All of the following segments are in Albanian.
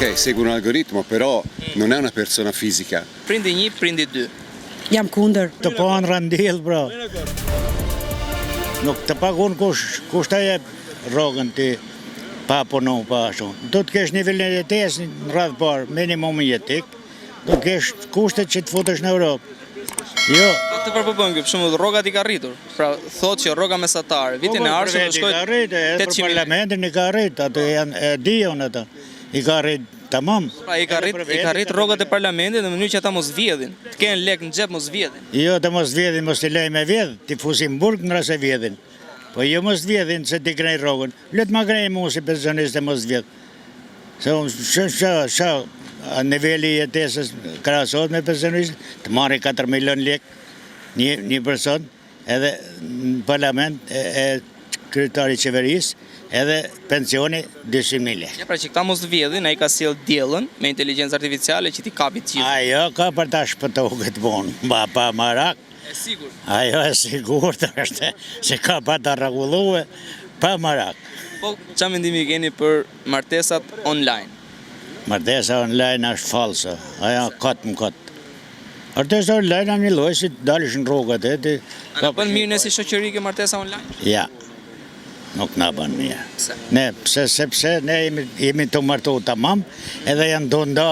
Ok, segue un algoritmo, però non è una persona fisica. Prindi 1, prindi 2. Jam kundër. Të panë rëndil, bro. Nuk të pagun kush të jep rogën ti pa punu, pa shumë. Do të kesh nivellin e jetesë në radhë parë, minimum jetik, do të kesh kushtet që të futesh në Europë. Jo. Të përpëbën kjo, për shumë rrogat i ka rritur. Pra, thot që rroga mesatare, vitin e ardhshëm do shkojë 800.000. Edhe për parlamentin i ka rrit, atë janë e dijon ata. I ka rrit tamam. Pra, i ka rrit rrogat e parlamentit në mënyrë që ata mos vjedhin. Të kenë lek në xhep mos vjedhin. Jo, të mos vjedhin, mos të lej me vjedh, ti fusim burg në rase vjedhin. Po jo mos vjedhin se ti krej rrogën. Let ma krej mu si pensioniste mos vjedh. Se a niveli jetesës krahasot me pensioniste, të marri 4 milion lek një person, edhe në parlament e kryetari qeverisë, edhe pensioni 200.000 lek. Ja, pra që këta mos vjedhin, ai ka sjell diellën me inteligjencë artificiale që ti kapi të gjithë. Ajo ka për ta shpëtohu këtë punë, pa marak. E sigurt. Ajo e sigurt është se ka pa ta rregullue pa marak. Po, çfarë mendimi keni për martesat online? Martesa online është false, ajo kot më kot. Martesa online është një lloj si dalësh në rrugët e. A na bën mirë ne si shoqëri kjo martesa online? Ja. Nuk na bën mirë. Pse? Ne sepse ne jemi të martu tamam, edhe janë do nda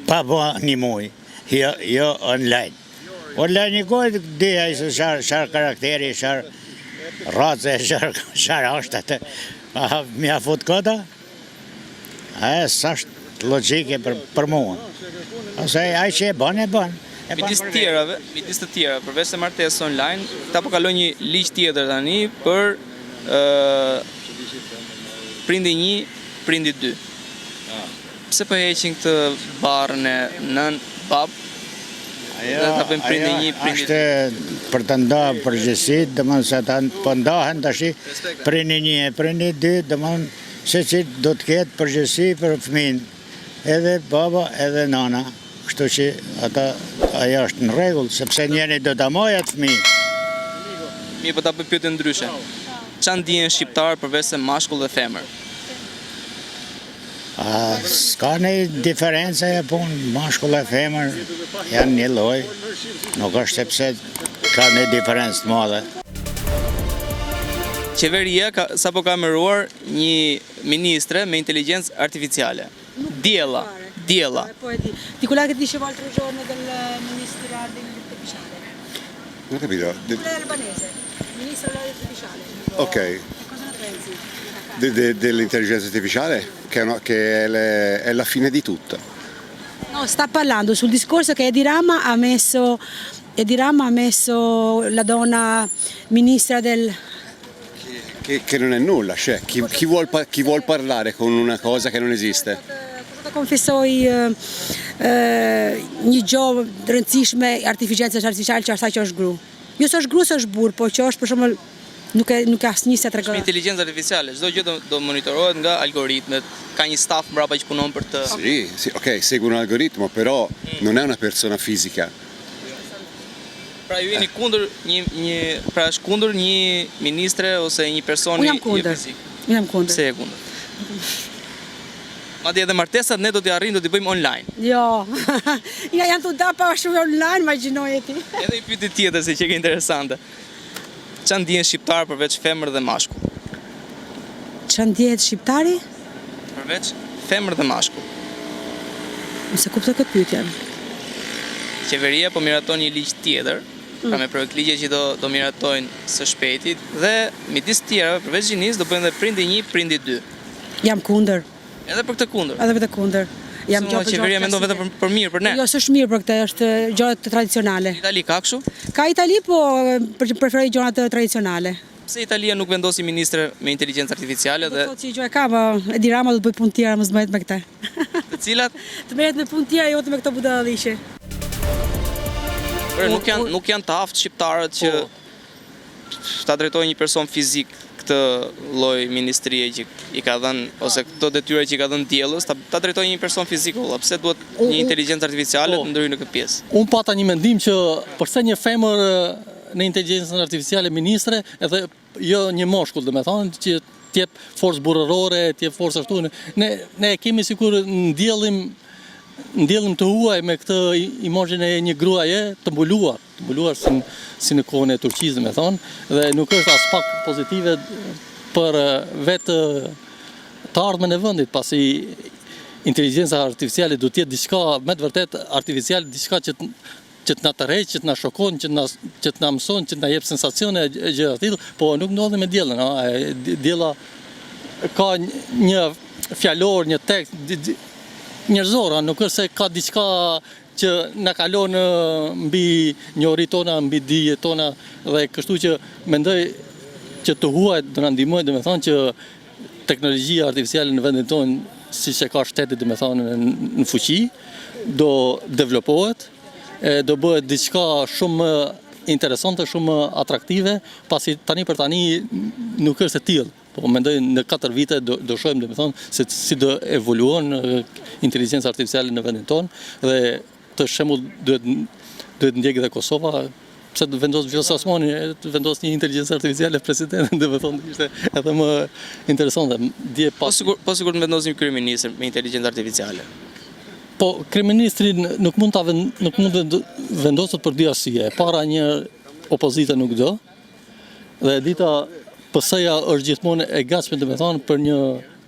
pa bë një muj. Jo online. Online një kohë di ai se çfarë karakteri, çfarë race, çfarë është atë. Mja fut kota? Sa është logjike për mua. Ose ai që e bën. Midis të tjera, përveç se martesës online, ta po kalon një ligj tjetër tani për prindi 1, prindi 2. Pse po heqin këtë barrën e nën, bab? Ta bëjmë prindi 1, prindi 2. Është për të nda përgjësit, dëmën se ta po ndahen tash prindi 1 e prindi 2, dëmën se që do të ketë përgjësi për fëmin, edhe baba edhe nana, kështu që ajo është në rregull, sepse njeni do të amojat fëmin. Mirë, po ta bëj pyetje ndryshe. Çan ndihen shqiptar përveç se mashkull dhe femër? S'ka një diferencë e punë, mashkull e femër janë një lloj, nuk është sepse ka një diferencë të madhe. Qeveria sapo ka emëruar një ministre me inteligjencë artificiale. Diella. Ti quella che diceva l'altro giorno del ministro dell'intelligenza artificiale. Non ho capito. Quella albanese, ministro dell'artificiale. Ok. Cosa ne pensi? Dell'intelligenza artificiale, che è la fine di tutto. No, sta parlando sul discorso che Edi Rama ha messo la donna ministra del... Che non è nulla, cioè chi vuol parlare con una cosa che non esiste? Cosa confessoi një gjë rëndësishme artificiale që asaj që është gru. Jo se është gru, se është burr, po që është për shembull nuk e asnjë se tregon. Me inteligjencë artificiale, çdo gjë do monitorohet nga algoritmet, ka një staf mbrapa që punon për të. Sì, ok, segue un algoritmo, però non è una persona fisica. Pra ju jeni kundër është kundër një ministre ose një personi fizik. Unë jam kundër. Pse e kundër? Madje edhe martesat ne do t'i arrijmë, do t'i bëjmë online. Jo. Janë të da pa shumë online, imagjinoje ti. Edhe një pyetje tjetër se që ke interesante. Çan ndihen shqiptar përveç femër dhe mashkull? Çan ndihet shqiptari? Përveç femër dhe mashkull. Nëse kuptoj këtë pyetje. Qeveria po miraton një ligj tjetër, pra me projekt ligje që do miratojnë së shpejti, dhe midis tjera, përveç gjinisë, do bëjnë dhe prindi 1, prindi 2. Jam kundër. Edhe për këtë kundër? Edhe për këtë kundër. Qeveria mendon vetëm për mirë për ne? Jo, s'është mirë për këtë, është gjëra tradicionale. Itali ka kështu? Ka Itali, po preferoj gjërat tradicionale. Pse Italia nuk vendosi ministre me inteligjencë artificiale dhe... Do të thotë që gjë e ka, Edi Rama do të bëj punë tjera, mos bëhet me këtë. Të cilat? Të merret me punë tjera, jo të me këto budalliqe. Nuk janë të aftë shqiptarët që ta drejtojnë një person fizik këtë lloj ministrie që i ka dhënë, ose këto detyra që i ka dhënë diellës, ta drejtojnë një person fizik, pse duhet një inteligjencë artificiale të ndryhë në këtë pjesë? Unë pata një mendim që përse një femër në inteligjencën artificiale ministre, edhe jo një moshkull, domethënë që t'jep forcë burrërore, t'jep forcë ashtu. Ne kemi sikur ndjellim të huaj me këtë imazhin e një gruaje të mbuluar si në kohën e Turqisë, me thonë, dhe nuk është as pak pozitive për vetë të ardhmen e vendit, pasi inteligjenca artificiale do të jetë diçka me të vërtet artificial, diçka që të na tërheq, që të na shokon, që të na mëson, që të na jep sensacione e gjëra të tilla, po nuk ndodhi me diellën, diella ka një fjalor, një tekst njerëzor, nuk është se ka diçka që na kalon mbi njohuritë tona, mbi dijet tona, dhe kështu që mendoj që të huajt do na ndihmojë, domethënë që teknologjia artificiale në vendin tonë, siç e ka shteti domethënë në fuqi, do developohet, do bëhet diçka shumë interesante, shumë atraktive, pasi tani për tani nuk është e tillë. Po mendoj në 4 vite do shohim domethënë se si do evoluon inteligjenca artificiale në vendin tonë, dhe të shembull duhet ndjekë dhe Kosova, pse të vendos Vjosa Osmani, të vendos një inteligjencë artificiale presidentin, domethënë ishte edhe më interesante. Po sigur të vendosim kryeministër me inteligjencë artificiale. Po kryeministri nuk mund të vendoset për dy arsye. Para, një opozita nuk do, dhe e dita PS-ja është gjithmonë e gatshme domethënë për një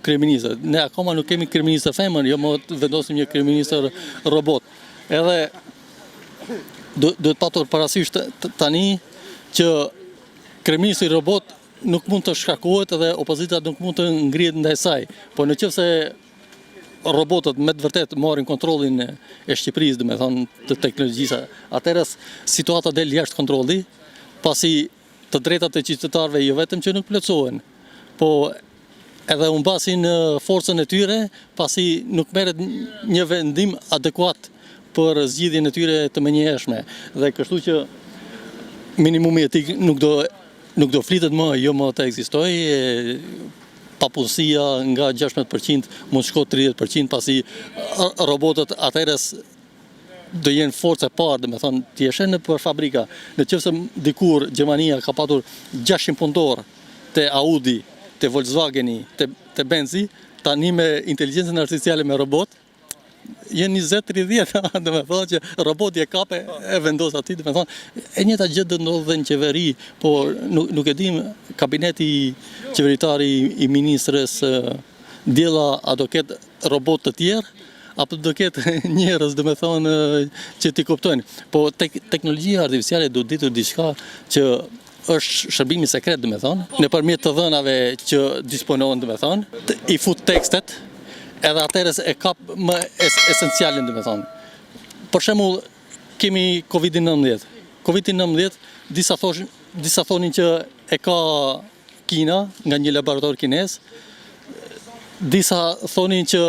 kryeministër. Ne akoma nuk kemi kryeministër femër, jo më të vendosim një kryeministër robot. Edhe duhet patur parasysh tani që kryeministri robot nuk mund të shkakohet dhe opozita nuk mund të ngrihet ndaj saj. Po nëse robotët me të vërtet marrin kontrollin e Shqipërisë, domethënë të teknologjisë, atëherë situata del jashtë kontrolli, pasi të drejtat e qytetarëve jo vetëm që nuk plotësohen, po edhe humbasin forcën e tyre, pasi nuk merret një vendim adekuat për zgjidhjen e tyre të menjëhershme. Dhe kështu që minimumi etik nuk do flitet më, jo më të ekzistojë, papunësia nga 16% mund shko 30%, pasi robotët atëherë do jenë forcë e parë, domethënë ti e sheh për fabrika. Nëse dikur Gjermania ka patur 600 punëtor te Audi, te Volkswageni, te Benzi, tani me inteligjencën artificiale me robot jenë 20-30, domethënë që roboti e kape e vendos aty, domethënë e njëjta gjë do ndodhë në qeveri, po nuk e dim kabineti qeveritar i ministres diella a do ketë robot të tjerë, apo do ketë njerëz domethënë që ti kuptojnë. Po teknologjia artificiale do ditur diçka që është shërbimi sekret domethënë, nëpërmjet të dhënave që disponohen domethënë, i fut tekstet, edhe atëherës e kap më esencialin domethënë. Për shembull, kemi Covid-19. Covid-19 disa thonin që e ka Kina nga një laborator kinez, disa thonin që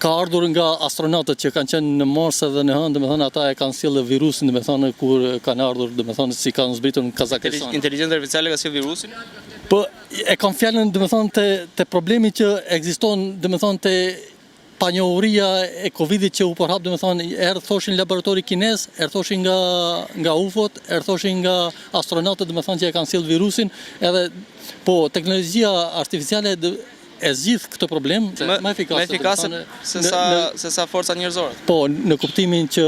ka ardhur nga astronautët që kanë qenë në Mars edhe në Hënë, domethënë ata e kanë sjellë virusin domethënë kur kanë ardhur domethënë si kanë zbritur në Kazakistan. Inteligjenca artificiale ka sjellë virusin? Po e kam fjalën domethënë te problemi që ekziston domethënë te panjohuria e Covidit që u përhap domethënë erë thoshin laboratori kinez, erë thoshin nga UFO-t, erë thoshin nga astronautët domethënë që e kanë sjellë virusin, edhe po teknologjia artificiale e zgjidh këtë problem më efikase se sa forca njerëzore. Po, në kuptimin që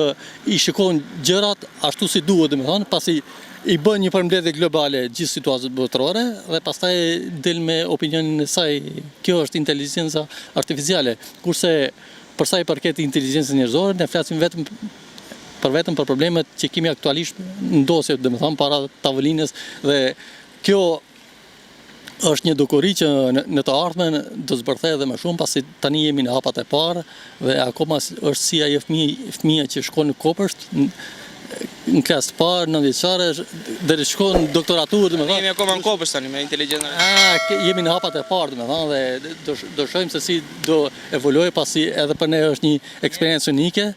i shikon gjërat ashtu si duhet, domethënë, pasi i bën një përmbledhje globale gjithë situatës botërore dhe pastaj del me opinionin e saj. Kjo është inteligjenca artificiale. Kurse për sa i përket inteligjencës njerëzore, ne flasim vetëm për problemet që kemi aktualisht ndosje, domethënë para tavolinës, dhe kjo është një dukuri që në të ardhmen do zbërthej edhe më shumë, pasi tani jemi në hapat e parë dhe akoma është si ajo fëmia që shkon në kopësht në klasë të parë, 9 vjeçare, deri shkon në doktoraturë, domethënë. Jemi akoma në kopësht tani me inteligjencën. Jemi në hapat e parë, domethënë, dhe do shohim se si do evoluojë, pasi edhe për ne është një eksperiencë unike.